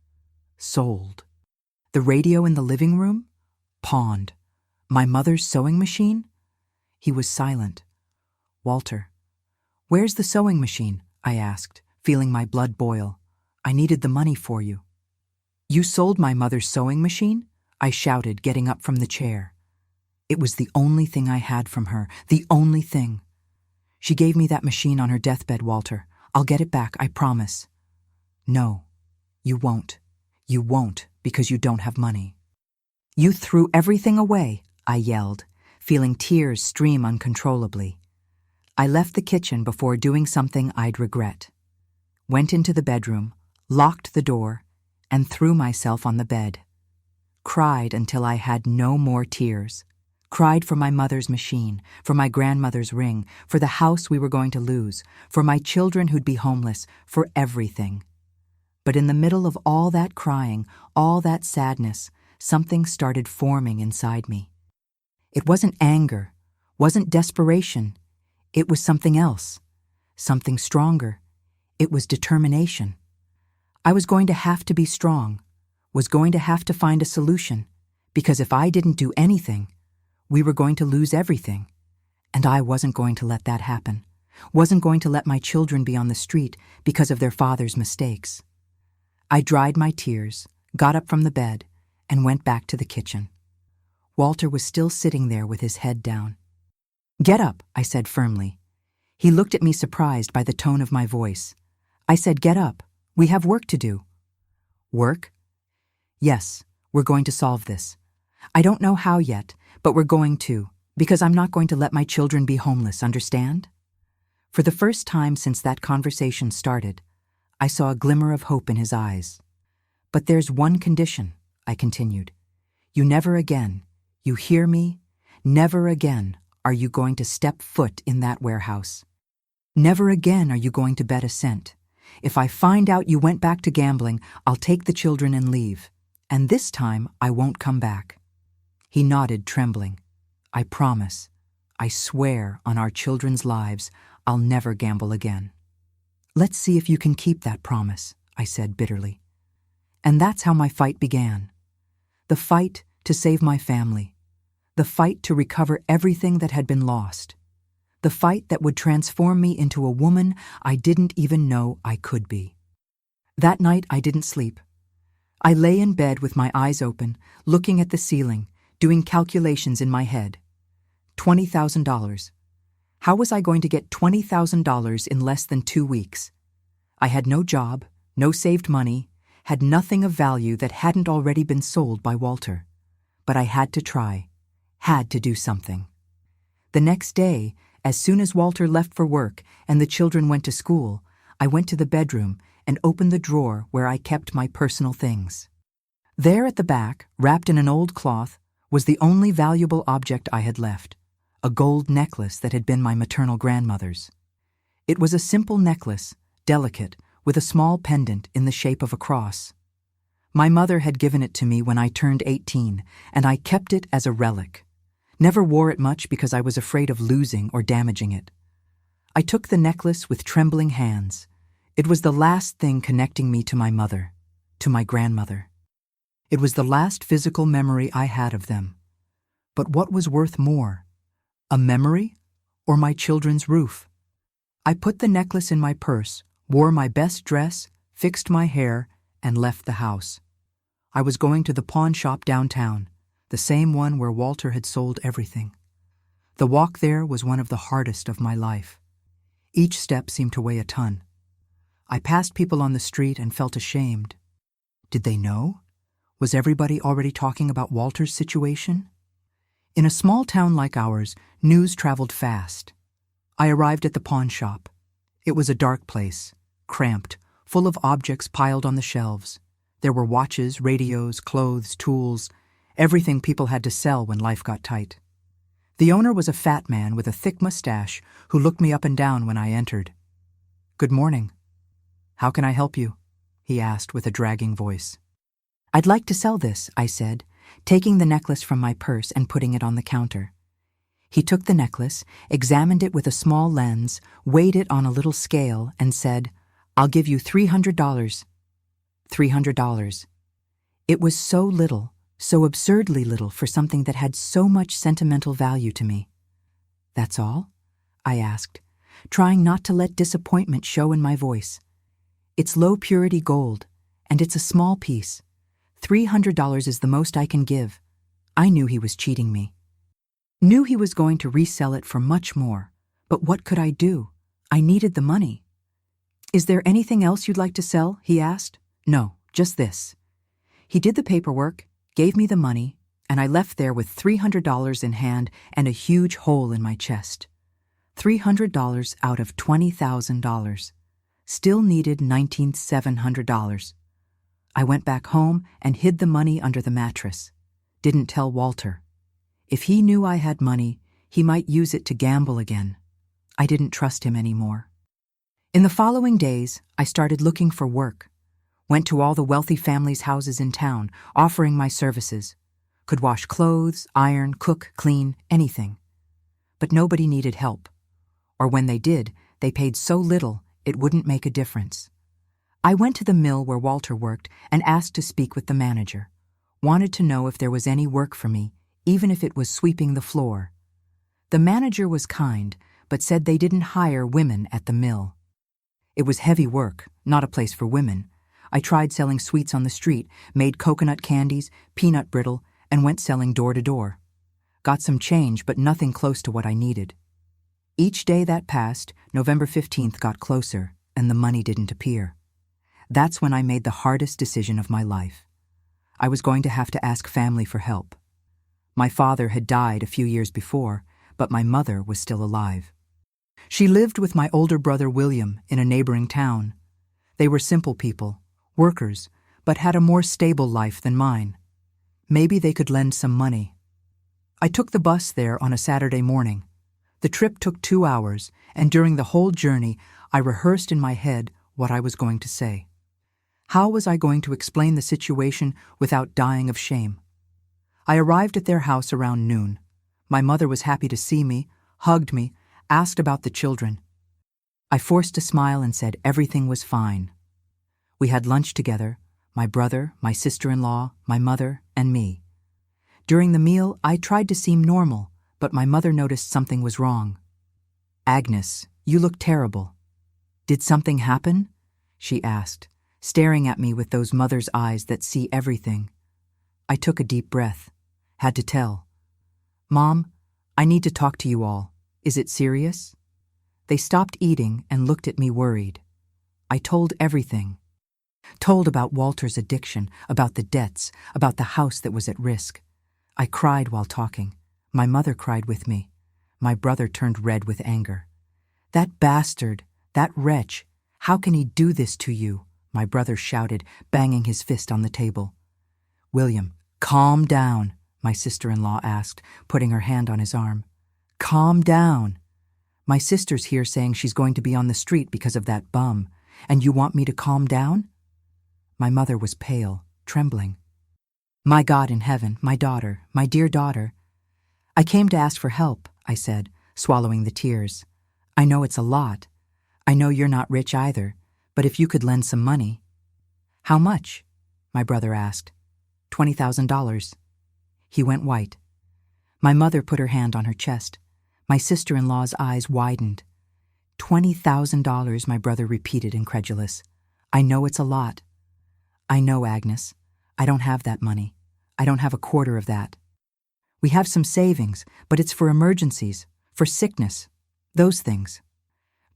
[SPEAKER 1] Sold. The radio in the living room? Pawned. My mother's sewing machine? He was silent. Walter. Where's the sewing machine? I asked, feeling my blood boil. I needed the money for you. You sold my mother's sewing machine? I shouted, getting up from the chair. It was the only thing I had from her, the only thing. She gave me that machine on her deathbed, Walter. I'll get it back, I promise. No, you won't. You won't, because you don't have money. You threw everything away, I yelled, feeling tears stream uncontrollably. I left the kitchen before doing something I'd regret. Went into the bedroom, locked the door, and threw myself on the bed. Cried until I had no more tears. Cried for my mother's machine, for my grandmother's ring, for the house we were going to lose, for my children who'd be homeless, for everything. But in the middle of all that crying, all that sadness, something started forming inside me. It wasn't anger, wasn't desperation. It was something else, something stronger. It was determination. I was going to have to be strong, was going to have to find a solution, because if I didn't do anything, we were going to lose everything. And I wasn't going to let that happen, wasn't going to let my children be on the street because of their father's mistakes. I dried my tears, got up from the bed, and went back to the kitchen. Walter was still sitting there with his head down. Get up, I said firmly. He looked at me surprised by the tone of my voice. I said, get up. We have work to do. Work? Yes, we're going to solve this. I don't know how yet, but we're going to, Because I'm not going to let my children be homeless, understand? For the first time since that conversation started, I saw a glimmer of hope in his eyes. But there's one condition, I continued. You never again, you hear me? Never again are you going to step foot in that warehouse. Never again are you going to bet a cent. If I find out you went back to gambling, I'll take the children and leave. And this time, I won't come back. He nodded, trembling. I promise, I swear on our children's lives, I'll never gamble again. Let's see if you can keep that promise, I said bitterly. And that's how my fight began. The fight to save my family. The fight to recover everything that had been lost. The fight that would transform me into a woman I didn't even know I could be. That night I didn't sleep. I lay in bed with my eyes open, looking at the ceiling, doing calculations in my head. $20,000. How was I going to get $20,000 in less than 2 weeks? I had no job, no saved money, had nothing of value that hadn't already been sold by Walter. But I had to try, had to do something. The next day, as soon as Walter left for work and the children went to school, I went to the bedroom and opened the drawer where I kept my personal things. There at the back, wrapped in an old cloth, was the only valuable object I had left, a gold necklace that had been my maternal grandmother's. It was a simple necklace, delicate, with a small pendant in the shape of a cross. My mother had given it to me when I turned 18, and I kept it as a relic. Never wore it much because I was afraid of losing or damaging it. I took the necklace with trembling hands. It was the last thing connecting me to my mother, to my grandmother. It was the last physical memory I had of them. But what was worth more? A memory or my children's roof? I put the necklace in my purse, wore my best dress, fixed my hair, and left the house. I was going to the pawn shop downtown, the same one where Walter had sold everything. The walk there was one of the hardest of my life. Each step seemed to weigh a ton. I passed people on the street and felt ashamed. Did they know? Was everybody already talking about Walter's situation? In a small town like ours, news traveled fast. I arrived at the pawn shop. It was a dark place, cramped, full of objects piled on the shelves. There were watches, radios, clothes, tools, everything people had to sell when life got tight. The owner was a fat man with a thick mustache who looked me up and down when I entered. "Good morning. How can I help you?" he asked with a dragging voice. "I'd like to sell this," I said, taking the necklace from my purse and putting it on the counter. He took the necklace, examined it with a small lens, weighed it on a little scale, and said, "I'll give you $300. $300. It was so little, so absurdly little for something that had so much sentimental value to me. "That's all?" I asked, trying not to let disappointment show in my voice. "It's low-purity gold, and it's a small piece. $300 is the most I can give." I knew he was cheating me. Knew he was going to resell it for much more, but what could I do? I needed the money. "Is there anything else you'd like to sell?" he asked. "No, just this." He did the paperwork, gave me the money, and I left there with $300 in hand and a huge hole in my chest. $300 out of $20,000. Still needed $19,700. I went back home and hid the money under the mattress. Didn't tell Walter. If he knew I had money, he might use it to gamble again. I didn't trust him anymore. In the following days, I started looking for work. Went to all the wealthy families' houses in town, offering my services. Could wash clothes, iron, cook, clean, anything. But nobody needed help. Or when they did, they paid so little it wouldn't make a difference. I went to the mill where Walter worked and asked to speak with the manager. Wanted to know if there was any work for me, even if it was sweeping the floor. The manager was kind, but said they didn't hire women at the mill. It was heavy work, not a place for women. I tried selling sweets on the street, made coconut candies, peanut brittle, and went selling door to door. Got some change, but nothing close to what I needed. Each day that passed, November 15th got closer, and the money didn't appear. That's when I made the hardest decision of my life. I was going to have to ask family for help. My father had died a few years before, but my mother was still alive. She lived with my older brother William in a neighboring town. They were simple people, workers, but had a more stable life than mine. Maybe they could lend some money. I took the bus there on a Saturday morning. The trip took 2 hours, and during the whole journey, I rehearsed in my head what I was going to say. How was I going to explain the situation without dying of shame? I arrived at their house around noon. My mother was happy to see me, hugged me, asked about the children. I forced a smile and said everything was fine. We had lunch together, my brother, my sister-in-law, my mother, and me. During the meal, I tried to seem normal, but my mother noticed something was wrong. "Agnes, you look terrible." "Did something happen?" she asked, staring at me with those mother's eyes that see everything. I took a deep breath. Had to tell. "Mom, I need to talk to you all. Is it serious?" They stopped eating and looked at me worried. I told everything. Told about Walter's addiction, about the debts, about the house that was at risk. I cried while talking. My mother cried with me. My brother turned red with anger. "That bastard, that wretch, how can he do this to you?" my brother shouted, banging his fist on the table. "William, calm down," my sister-in-law asked, putting her hand on his arm. "Calm down. My sister's here saying she's going to be on the street because of that bum, and you want me to calm down?" My mother was pale, trembling. "My God in heaven, my daughter, my dear daughter." "I came to ask for help," I said, swallowing the tears. "I know it's a lot. I know you're not rich either, but if you could lend some money." "How much?" my brother asked. $20,000. He went white. My mother put her hand on her chest. My sister-in-law's eyes widened. $20,000, my brother repeated, incredulous. "I know it's a lot." "I know, Agnes. I don't have that money. I don't have a quarter of that. We have some savings, but it's for emergencies, for sickness, those things.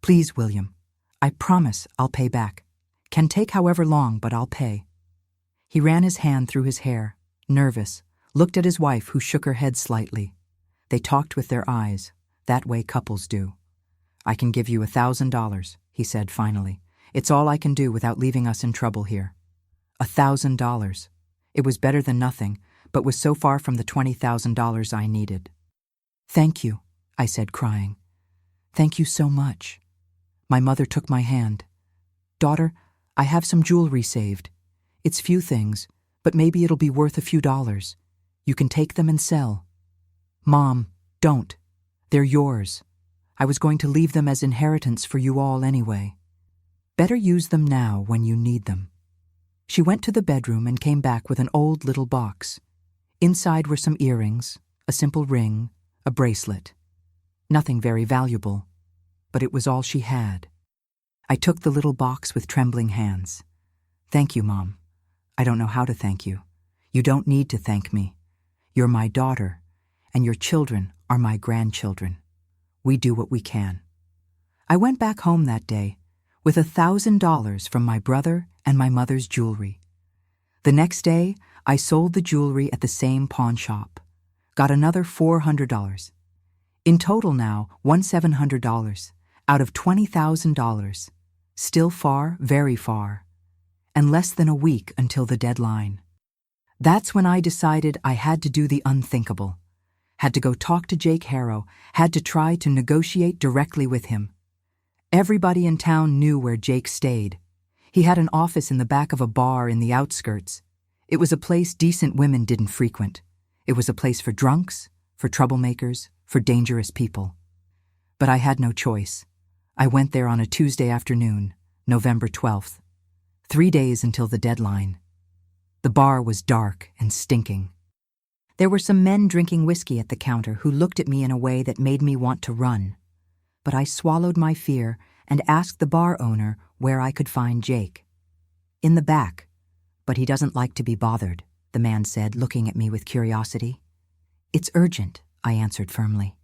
[SPEAKER 1] Please, William, I promise I'll pay back. Can take however long, but I'll pay." He ran his hand through his hair, nervous, looked at his wife, who shook her head slightly. They talked with their eyes, that way couples do. "I can give you $1,000, he said finally. "It's all I can do without leaving us in trouble here." $1,000. It was better than nothing, but was so far from the $20,000 I needed. "Thank you," I said, crying. "Thank you so much." My mother took my hand. "Daughter, I have some jewelry saved. It's few things, but maybe it'll be worth a few dollars. You can take them and sell." "Mom, don't. They're yours. I was going to leave them as inheritance for you all anyway. Better use them now when you need them." She went to the bedroom and came back with an old little box. Inside were some earrings, a simple ring, a bracelet. Nothing very valuable, but it was all she had. I took the little box with trembling hands. "Thank you, Mom. I don't know how to thank you. You don't need to thank me. You're my daughter, and your children are my grandchildren. We do what we can." I went back home that day with $1,000 from my brother and my mother's jewelry. The next day, I sold the jewelry at the same pawn shop. Got another $400. In total now, $1,700 out of $20,000. Still far, very far. And less than a week until the deadline. That's when I decided I had to do the unthinkable. Had to go talk to Jake Harrow, had to try to negotiate directly with him. Everybody in town knew where Jake stayed. He had an office in the back of a bar in the outskirts. It was a place decent women didn't frequent. It was a place for drunks, for troublemakers, for dangerous people. But I had no choice. I went there on a Tuesday afternoon, November 12th. 3 days until the deadline. The bar was dark and stinking. There were some men drinking whiskey at the counter who looked at me in a way that made me want to run. But I swallowed my fear and asked the bar owner where I could find Jake. "In the back, but he doesn't like to be bothered," the man said, looking at me with curiosity. "It's urgent," I answered firmly.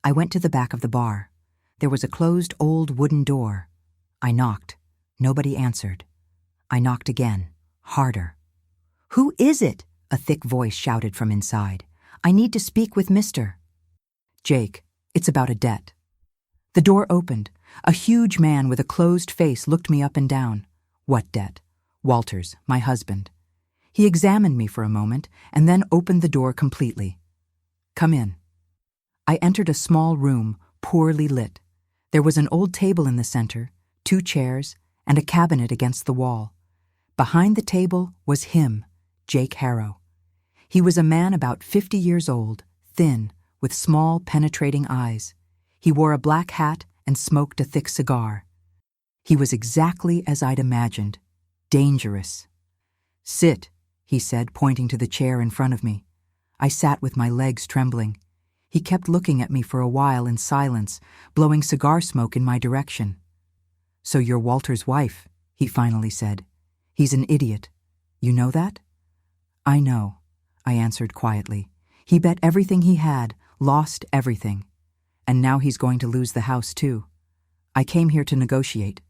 [SPEAKER 1] I went to the back of the bar. There was a closed old wooden door. I knocked. Nobody answered. I knocked again, harder. "Who is it?" a thick voice shouted from inside. "I need to speak with Mr." "Jake," It's about a debt." The door opened. A huge man with a closed face looked me up and down. "What debt?" "Walter's, my husband." He examined me for a moment and then opened the door completely. "Come in." I entered a small room, poorly lit. There was an old table in the center, 2 chairs, and a cabinet against the wall. Behind the table was him, Jake Harrow. He was a man about 50 years old, thin, with small, penetrating eyes. He wore a black hat and smoked a thick cigar. He was exactly as I'd imagined, dangerous. "Sit," he said, pointing to the chair in front of me. I sat with my legs trembling. He kept looking at me for a while in silence, blowing cigar smoke in my direction. "So you're Walter's wife," he finally said. "He's an idiot. You know that?" "I know," I answered quietly. "He bet everything he had, lost everything. And now he's going to lose the house too. I came here to negotiate."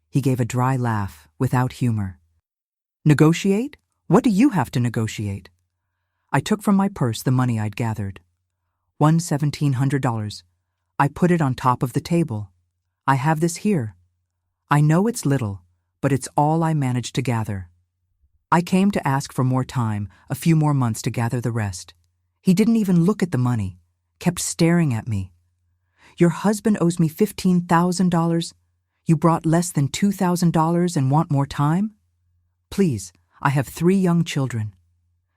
[SPEAKER 1] He gave a dry laugh, without humor. "Negotiate? What do you have to negotiate?" I took from my purse the money I'd gathered. $1,700. I put it on top of the table. "I have this here. I know it's little, but it's all I managed to gather." I came to ask for more time, a few more months to gather the rest. He didn't even look at the money, kept staring at me. "Your husband owes me $15,000? You brought less than $2,000 and want more time? Please, I have 3 young children.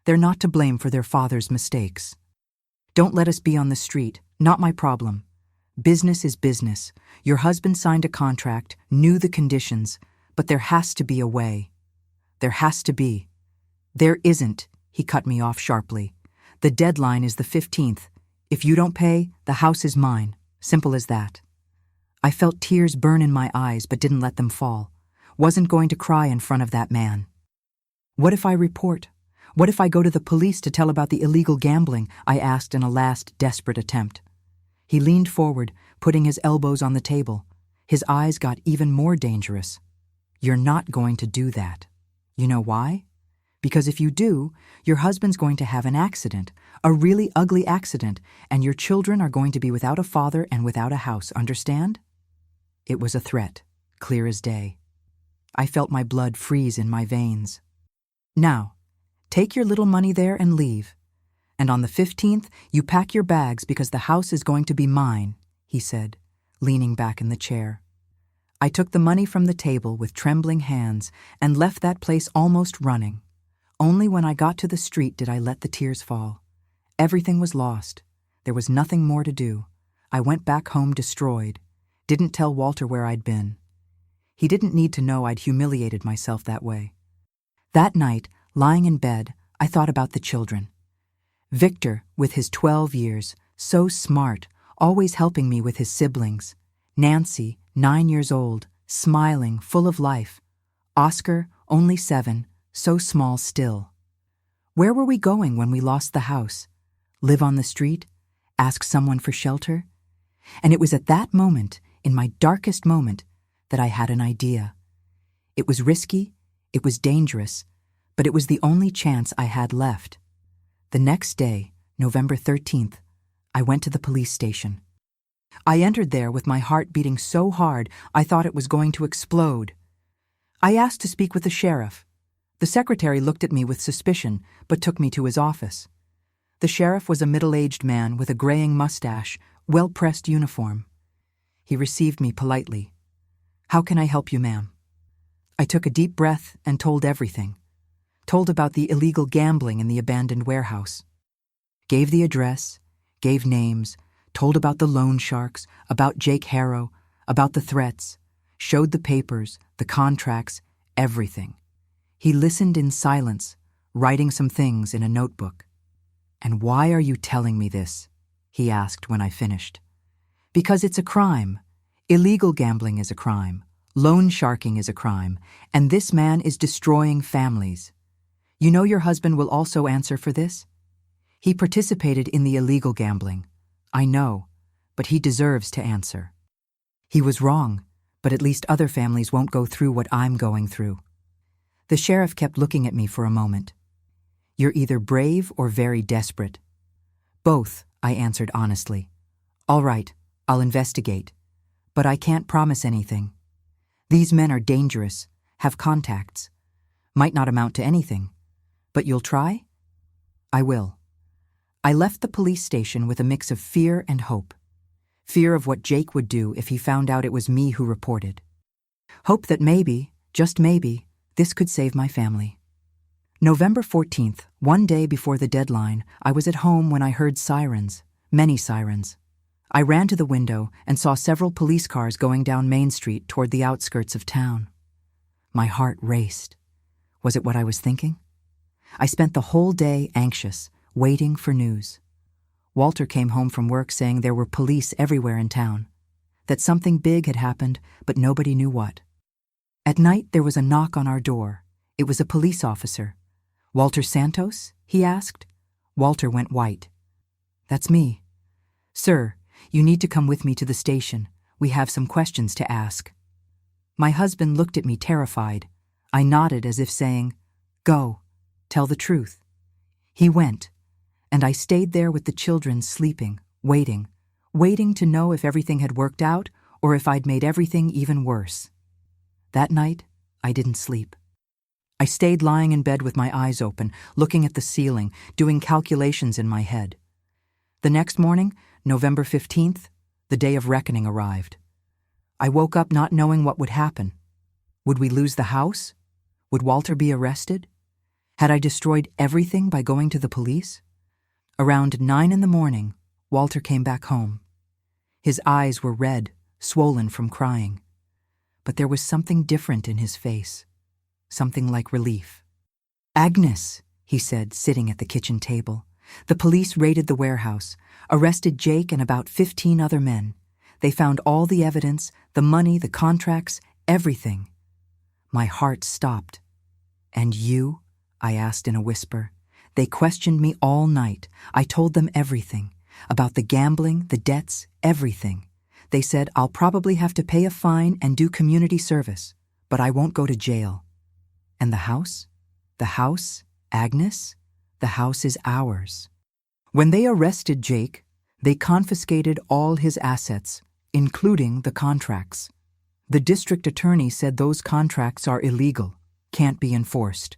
[SPEAKER 1] They're not to blame for their father's mistakes. Don't let us be on the street, not my problem. Business is business. Your husband signed a contract, knew the conditions, but there has to be a way. There has to be." "There isn't," he cut me off sharply. "The deadline is the 15th. If you don't pay, the house is mine. Simple as that." I felt tears burn in my eyes but didn't let them fall. Wasn't going to cry in front of that man. "What if I report? What if I go to the police to tell about the illegal gambling?" I asked in a last desperate attempt. He leaned forward, putting his elbows on the table. His eyes got even more dangerous. "You're not going to do that. You know why? Because if you do, your husband's going to have an accident, a really ugly accident, and your children are going to be without a father and without a house, understand?" It was a threat, clear as day. I felt my blood freeze in my veins. "Now, take your little money there and leave. And on the 15th, you pack your bags because the house is going to be mine," he said, leaning back in the chair. I took the money from the table with trembling hands and left that place almost running. Only when I got to the street did I let the tears fall. Everything was lost. There was nothing more to do. I went back home destroyed. Didn't tell Walter where I'd been. He didn't need to know I'd humiliated myself that way. That night, lying in bed, I thought about the children. Victor, with his 12 years, so smart, always helping me with his siblings. Nancy, 9 years old, smiling, full of life. Oscar, only 7, so small still. Where were we going when we lost the house? Live on the street? Ask someone for shelter? And it was at that moment, in my darkest moment, that I had an idea. It was risky, it was dangerous, but it was the only chance I had left. The next day, November 13th, I went to the police station. I entered there with my heart beating so hard I thought it was going to explode. I asked to speak with the sheriff. The secretary looked at me with suspicion, but took me to his office. The sheriff was a middle-aged man with a graying mustache, well-pressed uniform. He received me politely. "How can I help you, ma'am?" I took a deep breath and told everything. Told about the illegal gambling in the abandoned warehouse. Gave the address, gave names, told about the loan sharks, about Jake Harrow, about the threats, showed the papers, the contracts, everything. He listened in silence, writing some things in a notebook. "And why are you telling me this?" he asked when I finished. "Because it's a crime. Illegal gambling is a crime. Loan sharking is a crime. And this man is destroying families. You know your husband will also answer for this? He participated in the illegal gambling. I know, but he deserves to answer. He was wrong, but at least other families won't go through what I'm going through." The sheriff kept looking at me for a moment. "You're either brave or very desperate." "Both," I answered honestly. All right, I'll investigate. But I can't promise anything. These men are dangerous, have contacts. Might not amount to anything. But you'll try? I will. I left the police station with a mix of fear and hope. Fear of what Jake would do if he found out it was me who reported. Hope that maybe, just maybe, this could save my family. November 14th, one day before the deadline, I was at home when I heard sirens, many sirens. I ran to the window and saw several police cars going down Main Street toward the outskirts of town. My heart raced. Was it what I was thinking? I spent the whole day anxious, waiting for news. Walter came home from work saying there were police everywhere in town, that something big had happened, but nobody knew what. At night, there was a knock on our door. It was a police officer. "Walter Santos?" he asked. Walter went white. "That's me." "Sir, you need to come with me to the station. We have some questions to ask." My husband looked at me terrified. I nodded as if saying, "Go, tell the truth." He went, and I stayed there with the children sleeping, waiting to know if everything had worked out or if I'd made everything even worse. That night, I didn't sleep. I stayed lying in bed with my eyes open, looking at the ceiling, doing calculations in my head. The next morning, November 15th, the day of reckoning arrived. I woke up not knowing what would happen. Would we lose the house? Would Walter be arrested? Had I destroyed everything by going to the police? Around 9 in the morning, Walter came back home. His eyes were red, swollen from crying. But there was something different in his face, something like relief. "Agnes," he said, sitting at the kitchen table. "The police raided the warehouse, arrested Jake and about 15 other men. They found all the evidence, the money, the contracts, everything." My heart stopped. "And you?" I asked in a whisper. "They questioned me all night. I told them everything, about the gambling, the debts, everything. They said I'll probably have to pay a fine and do community service, but I won't go to jail. And the house? The house, Agnes? The house is ours." When they arrested Jake, they confiscated all his assets, including the contracts. The district attorney said those contracts are illegal, can't be enforced.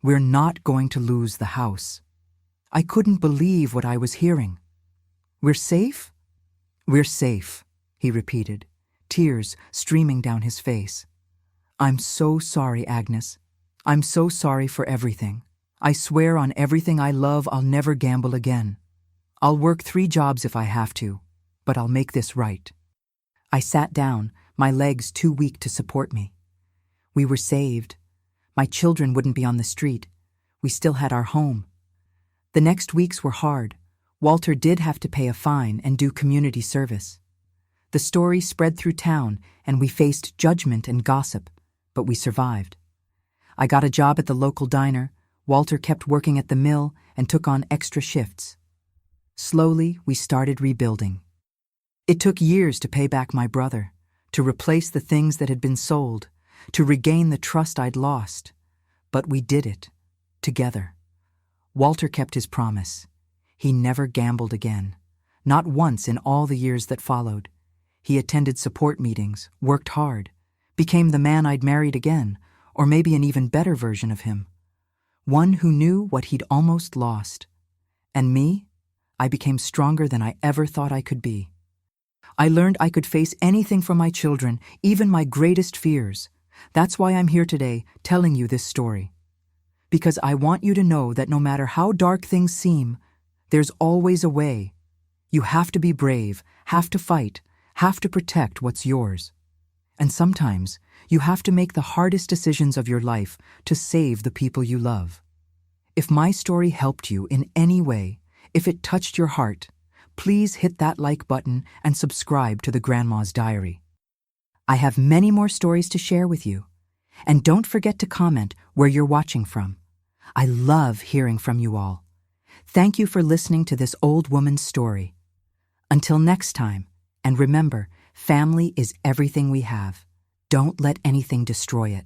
[SPEAKER 1] We're not going to lose the house. I couldn't believe what I was hearing. "We're safe?" "We're safe," he repeated, tears streaming down his face. "I'm so sorry, Agnes. I'm so sorry for everything. I swear on everything I love I'll never gamble again. I'll work 3 jobs if I have to, but I'll make this right." I sat down, my legs too weak to support me. We were saved. My children wouldn't be on the street. We still had our home. The next weeks were hard. Walter did have to pay a fine and do community service. The story spread through town, and we faced judgment and gossip, but we survived. I got a job at the local diner. Walter kept working at the mill and took on extra shifts. Slowly, we started rebuilding. It took years to pay back my brother, to replace the things that had been sold, to regain the trust I'd lost. But we did it, together. Walter kept his promise. He never gambled again, not once in all the years that followed. He attended support meetings, worked hard, became the man I'd married again, or maybe an even better version of him. One who knew what he'd almost lost. And me? I became stronger than I ever thought I could be. I learned I could face anything for my children, even my greatest fears. That's why I'm here today, telling you this story. Because I want you to know that no matter how dark things seem, there's always a way. You have to be brave, have to fight, have to protect what's yours. And sometimes, you have to make the hardest decisions of your life to save the people you love. If my story helped you in any way, if it touched your heart, please hit that like button and subscribe to the Grandma's Diary. I have many more stories to share with you. And don't forget to comment where you're watching from. I love hearing from you all. Thank you for listening to this old woman's story. Until next time, and remember, family is everything we have. Don't let anything destroy it.